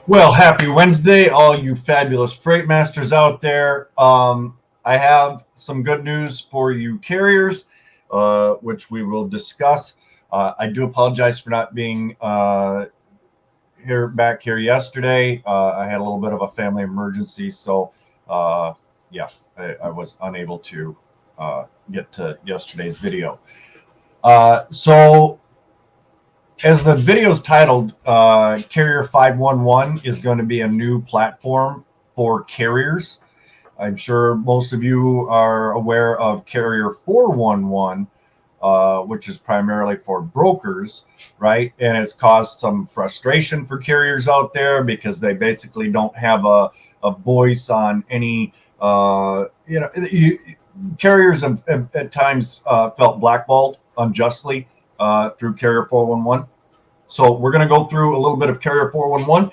Well, happy Wednesday, all you fabulous freight masters out there. I have some good news for you carriers, which we will discuss. I do apologize for not being back here yesterday. I had a little bit of a family emergency, so yeah, I was unable to get to yesterday's video. So as the video is titled, Carrier511 is going to be a new platform for carriers. I'm sure most of you are aware of Carrier411, which is primarily for brokers, right? And it's caused some frustration for carriers out there because they basically don't have a voice on any, carriers have at times felt blackballed unjustly through Carrier411. So we're going to go through a little bit of Carrier411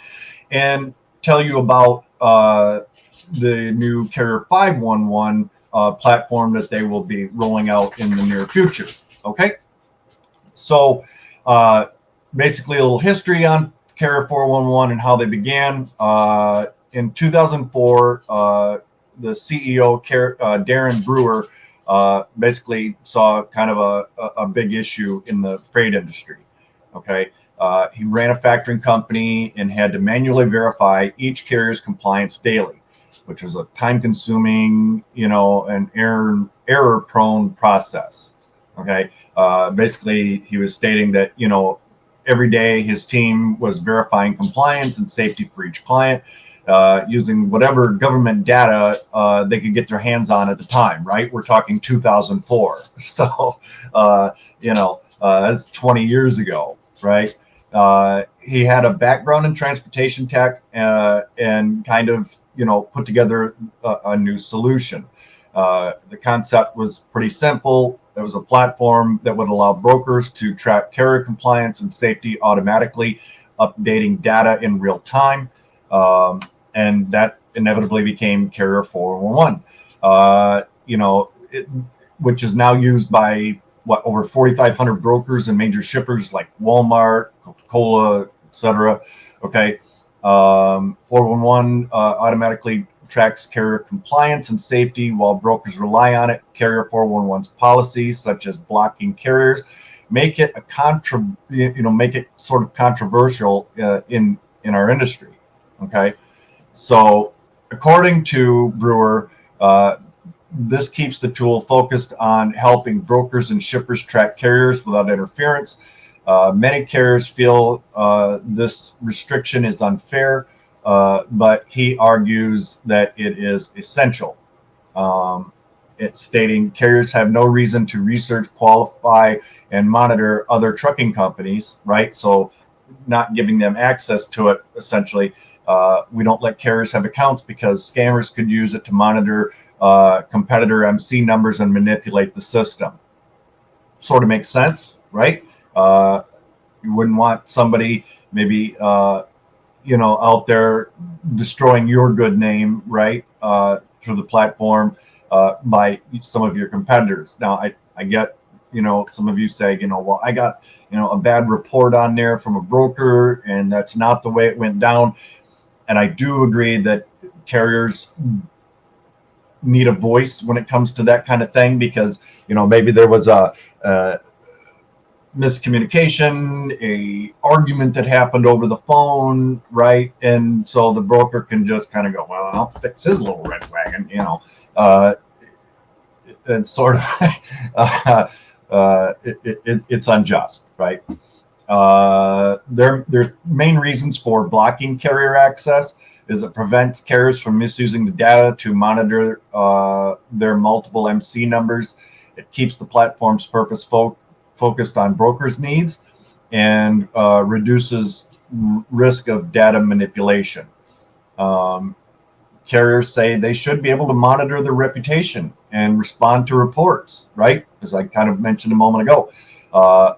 and tell you about the new Carrier511 platform that they will be rolling out in the near future. Okay. So basically a little history on Carrier411 and how they began. In 2004, the CEO, Darren Brewer, basically saw kind of a big issue in the freight industry. Okay. He ran a factoring company and had to manually verify each carrier's compliance daily, which was a time-consuming, an error-prone process. Okay. Basically, he was stating that, every day his team was verifying compliance and safety for each client, using whatever government data they could get their hands on at the time, right? We're talking 2004. So, that's 20 years ago, right? He had a background in transportation tech and kind of, put together a new solution. The concept was pretty simple. There was a platform that would allow brokers to track carrier compliance and safety automatically, updating data in real time. And that inevitably became Carrier411, which is now used by over 4,500 brokers and major shippers like Walmart, Coca-Cola, etc. Okay. 411 automatically tracks carrier compliance and safety while brokers rely on it. Carrier411's policies, such as blocking carriers, make it make it sort of controversial in our industry. Okay. So according to Brewer, this keeps the tool focused on helping brokers and shippers track carriers without interference. Many carriers feel this restriction is unfair, but he argues that it is essential. It's stating carriers have no reason to research, qualify, and monitor other trucking companies, right? So not giving them access to it, essentially. We don't let carriers have accounts because scammers could use it to monitor competitor MC numbers and manipulate the system. Sort of makes sense, right? You wouldn't want somebody maybe, out there destroying your good name, right, through the platform by some of your competitors. Now, I get, some of you say, well, I got, a bad report on there from a broker, and that's not the way it went down. And I do agree that carriers need a voice when it comes to that kind of thing, because, maybe there was a miscommunication, a argument that happened over the phone, right? And so the broker can just kind of go, well, I'll fix his little red wagon, it's sort of, it's unjust, right? Their main reasons for blocking carrier access is it prevents carriers from misusing the data to monitor their multiple MC numbers. It keeps the platform's purpose focused on brokers' needs and reduces risk of data manipulation. Carriers say they should be able to monitor their reputation and respond to reports, right? As I kind of mentioned a moment ago.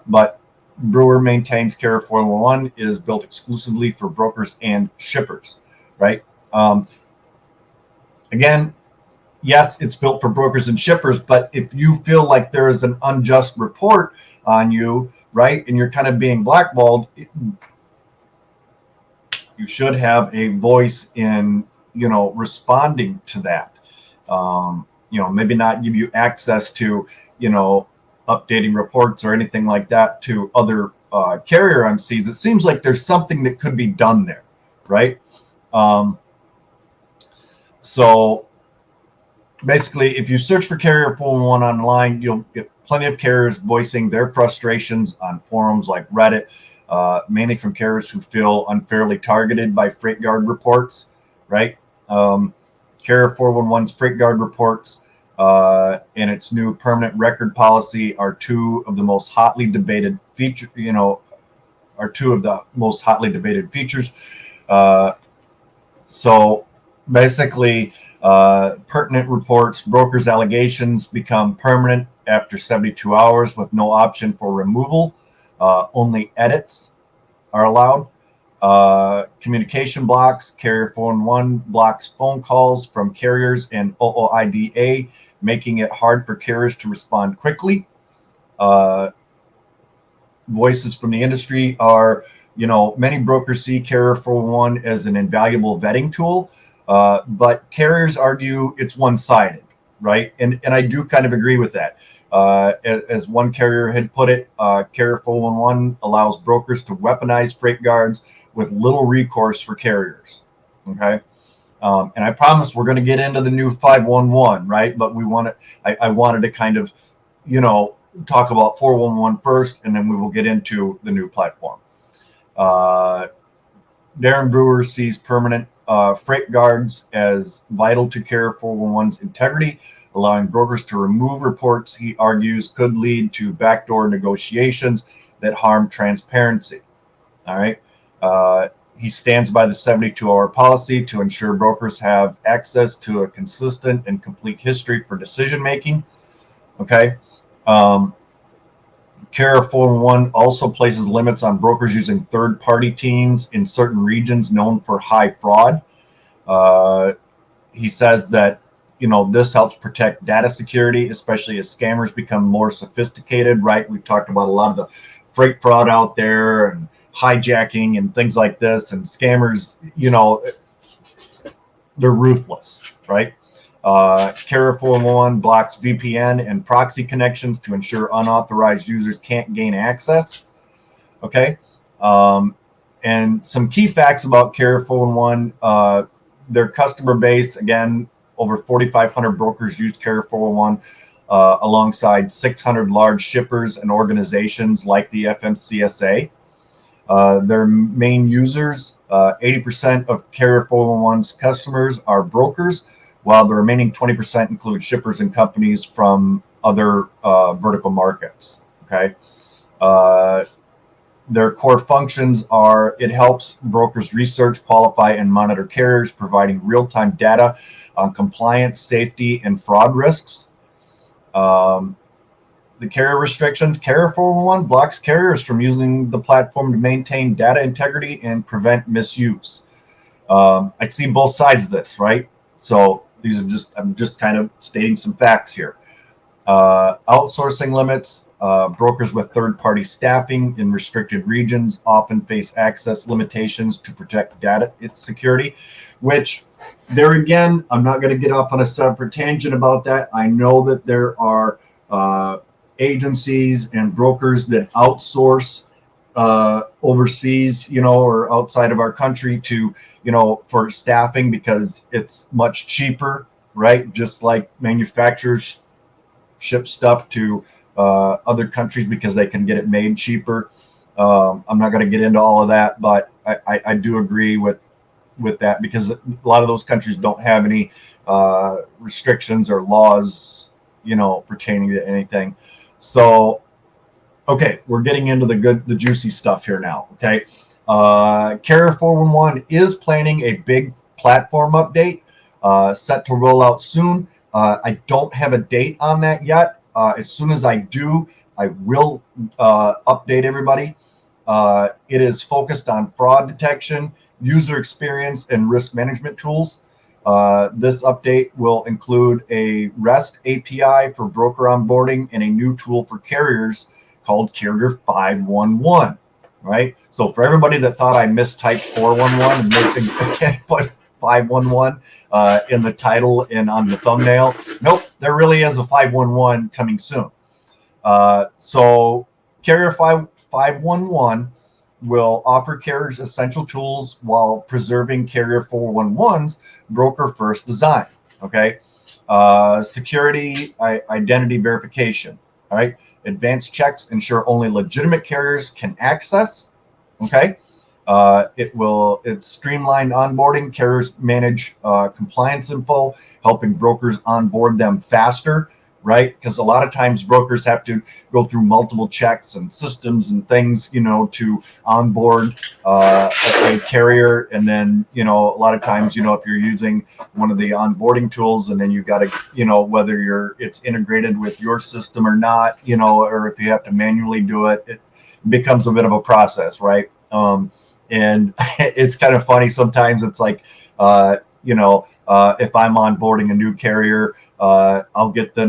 But Brewer maintains Carrier411 is built exclusively for brokers and shippers, right? Again, yes, it's built for brokers and shippers, but if you feel like there is an unjust report on you, right, and you're kind of being blackballed, You should have a voice in, responding to that. Maybe not give you access to, updating reports or anything like that to other carrier MCs. It seems like there's something that could be done there, right? So basically, if you search for Carrier411 online, you'll get plenty of carriers voicing their frustrations on forums like Reddit, mainly from carriers who feel unfairly targeted by Freight Guard reports, right? Carrier411's Freight Guard reports and its new permanent record policy are two of the most hotly debated features. So basically, pertinent reports, brokers' allegations become permanent after 72 hours with no option for removal. Only edits are allowed. Communication blocks. Carrier411 blocks phone calls from carriers and OOIDA, making it hard for carriers to respond quickly. Voices from the industry are, many brokers see Carrier411 as an invaluable vetting tool, but carriers argue it's one-sided, right? And I do kind of agree with that. As one carrier had put it, Carrier411 allows brokers to weaponize freight guards with little recourse for carriers. Okay. And I promise we're going to get into the new 511, right? But I wanted to kind of, talk about 411 first, and then we will get into the new platform. Darren Brewer sees permanent freight guards as vital to Carrier411's integrity, allowing brokers to remove reports he argues could lead to backdoor negotiations that harm transparency. All right. He stands by the 72-hour policy to ensure brokers have access to a consistent and complete history for decision making. Okay. Carrier411 also places limits on brokers using third-party teams in certain regions known for high fraud. He says that, this helps protect data security, especially as scammers become more sophisticated, right? We've talked about a lot of the freight fraud out there and hijacking and things like this, and scammers, they're ruthless, right? Carrier411 blocks VPN and proxy connections to ensure unauthorized users can't gain access. Okay. And some key facts about Carrier411, their customer base, again, over 4,500 brokers use Carrier411 alongside 600 large shippers and organizations like the FMCSA. Their main users, 80% of Carrier411's customers are brokers, while the remaining 20% include shippers and companies from other vertical markets. Okay. Their core functions are: it helps brokers research, qualify, and monitor carriers, providing real-time data on compliance, safety, and fraud risks. The carrier restrictions: Carrier411 blocks carriers from using the platform to maintain data integrity and prevent misuse. I see both sides of this, right? So I'm just kind of stating some facts here. Outsourcing limits. Brokers with third-party staffing in restricted regions often face access limitations to protect data security, which, there again, I'm not going to get off on a separate tangent about that. I know that there are agencies and brokers that outsource overseas, or outside of our country to, for staffing, because it's much cheaper, right? Just like manufacturers ship stuff to other countries because they can get it made cheaper. I'm not going to get into all of that, but I do agree with that, because a lot of those countries don't have any restrictions or laws, pertaining to anything. So, okay, we're getting into the juicy stuff here now. Okay. Carrier411 is planning a big platform update set to roll out soon. I don't have a date on that yet. As soon as I do, I will update everybody. It is focused on fraud detection, user experience, and risk management tools. This update will include a REST API for broker onboarding and a new tool for carriers called Carrier511. right? So for everybody that thought I mistyped 411 and put 511 in the title and on the thumbnail, nope, there really is a 511 coming soon. So Carrier 511 will offer carriers essential tools while preserving Carrier 411's broker first design. Okay. Security, identity verification. All right. Advanced checks ensure only legitimate carriers can access. Okay. It's streamlined onboarding. Carriers manage compliance info, helping brokers onboard them faster, right? Because a lot of times brokers have to go through multiple checks and systems and things, to onboard a carrier. And then, a lot of times, if you're using one of the onboarding tools, and then you got to, whether it's integrated with your system or not, or if you have to manually do it, it becomes a bit of a process, right? And it's kind of funny sometimes. It's like, if I'm onboarding a new carrier, I'll get the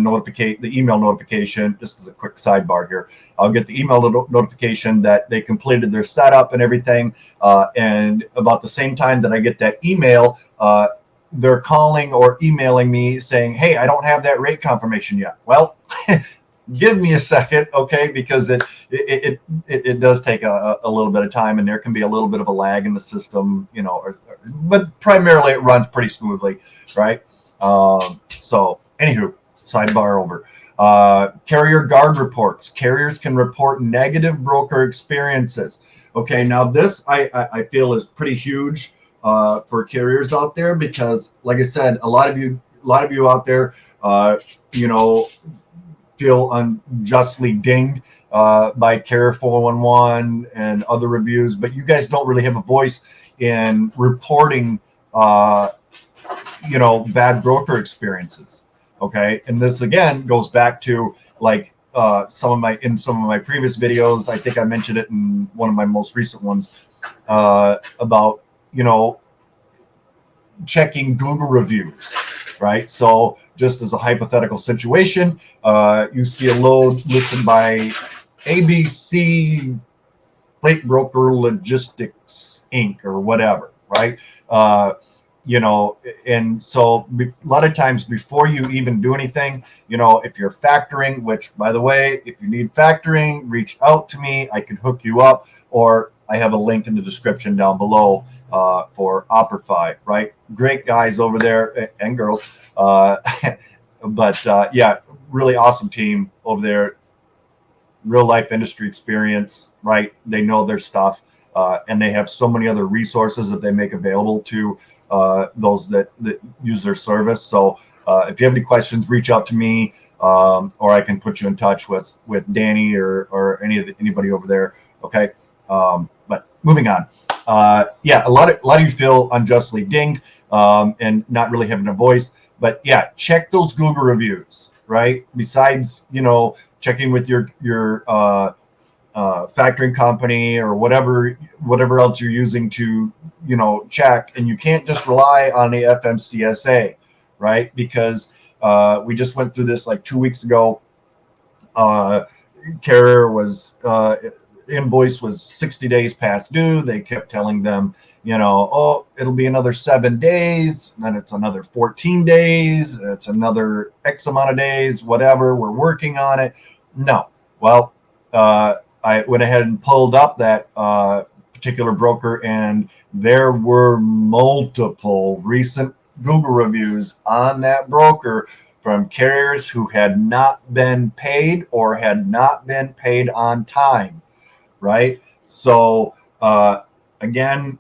email notification. Just as a quick sidebar here, I'll get the email notification that they completed their setup and everything. And about the same time that I get that email, they're calling or emailing me saying, "Hey, I don't have that rate confirmation yet." Well, give me a second, okay? Because it does take a little bit of time, and there can be a little bit of a lag in the system, but primarily it runs pretty smoothly, right? So anywho, sidebar over. Carrier guard reports. Carriers can report negative broker experiences. Okay, now this I feel is pretty huge for carriers out there, because, like I said, a lot of you out there, feel unjustly dinged by Carrier 411 and other reviews, but you guys don't really have a voice in reporting, bad broker experiences. Okay, and this again goes back to like some of my previous videos. I think I mentioned it in one of my most recent ones about checking Google reviews. Right. So just as a hypothetical situation, you see a load listed by ABC Freight Broker Logistics Inc. or whatever. Right. And so a lot of times before you even do anything, if you're factoring, which, by the way, if you need factoring, reach out to me. I can hook you up, or I have a link in the description down below for Operfi, right? Great guys over there and girls. But yeah, really awesome team over there. Real life industry experience, right? They know their stuff, and they have so many other resources that they make available to those that use their service. So if you have any questions, reach out to me, or I can put you in touch with Danny or anybody over there. Okay. But moving on, yeah, a lot of you feel unjustly dinged and not really having a voice. But yeah, check those Google reviews, right? Besides, checking with your factoring company or whatever else you're using to, check. And you can't just rely on the FMCSA, right? Because we just went through this like 2 weeks ago. Carrier was invoice was 60 days past due. They kept telling them, oh, it'll be another 7 days, then it's another 14 days, it's another X amount of days, whatever, we're working on it. No. Well, I went ahead and pulled up that particular broker, and there were multiple recent Google reviews on that broker from carriers who had not been paid or had not been paid on time. Right. So again,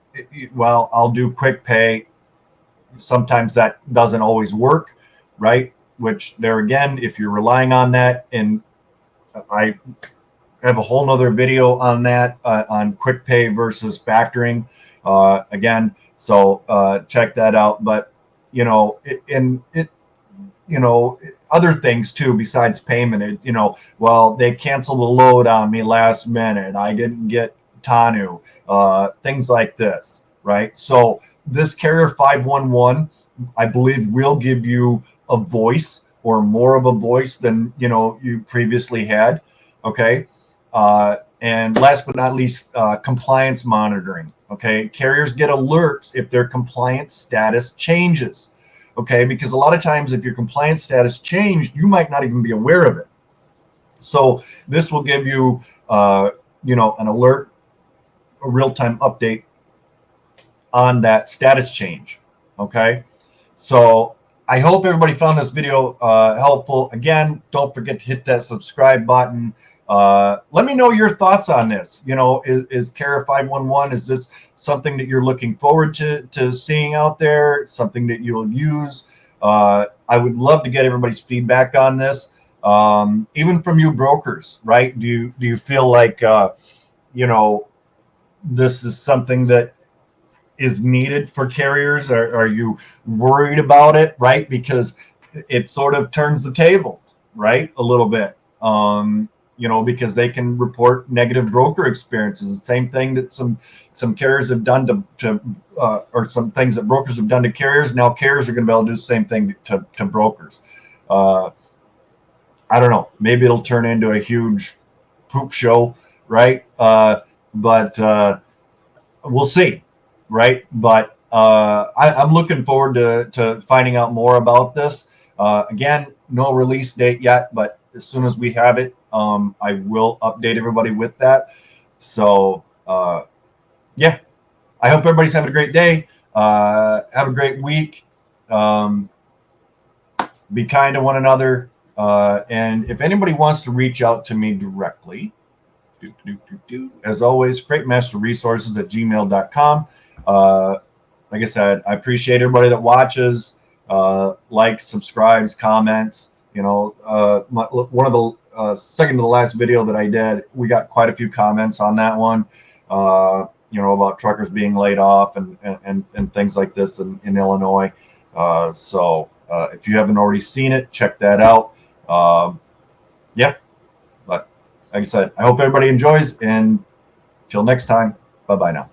well, I'll do quick pay. Sometimes that doesn't always work. Right. Which there again, if you're relying on that, and I have a whole nother video on that on quick pay versus factoring again. So check that out. But, other things too, besides payment, well, they canceled the load on me last minute. I didn't get TANU, things like this, right? So this Carrier 511, I believe, will give you a voice, or more of a voice than, you previously had. Okay. And last but not least, compliance monitoring. Okay, carriers get alerts if their compliance status changes. Okay, because a lot of times if your compliance status changed, you might not even be aware of it. So this will give you, an alert, a real-time update on that status change. Okay, so I hope everybody found this video helpful. Again, don't forget to hit that subscribe button. Let me know your thoughts on this. Is Carrier511, is this something that you're looking forward to seeing out there, something that you'll use? I would love to get everybody's feedback on this, even from you brokers, right? Do you feel like this is something that is needed for carriers? Are you worried about it, right? Because it sort of turns the tables, right, a little bit, because they can report negative broker experiences. The same thing that some carriers have done or some things that brokers have done to carriers. Now carriers are going to be able to do the same thing to brokers. I don't know. Maybe it'll turn into a huge poop show, right? But we'll see. Right. But I'm looking forward to finding out more about this. Again, no release date yet, but as soon as we have it, I will update everybody with that. So, yeah, I hope everybody's having a great day. Have a great week. Be kind to one another. And if anybody wants to reach out to me directly, as always, freightmasterresources@gmail.com. Like I said, I appreciate everybody that watches, likes, subscribes, comments. One of the second to the last video that I did, we got quite a few comments on that one. About truckers being laid off and things like this in Illinois. So if you haven't already seen it, check that out. Yeah, but like I said, I hope everybody enjoys, and till next time, bye-bye now.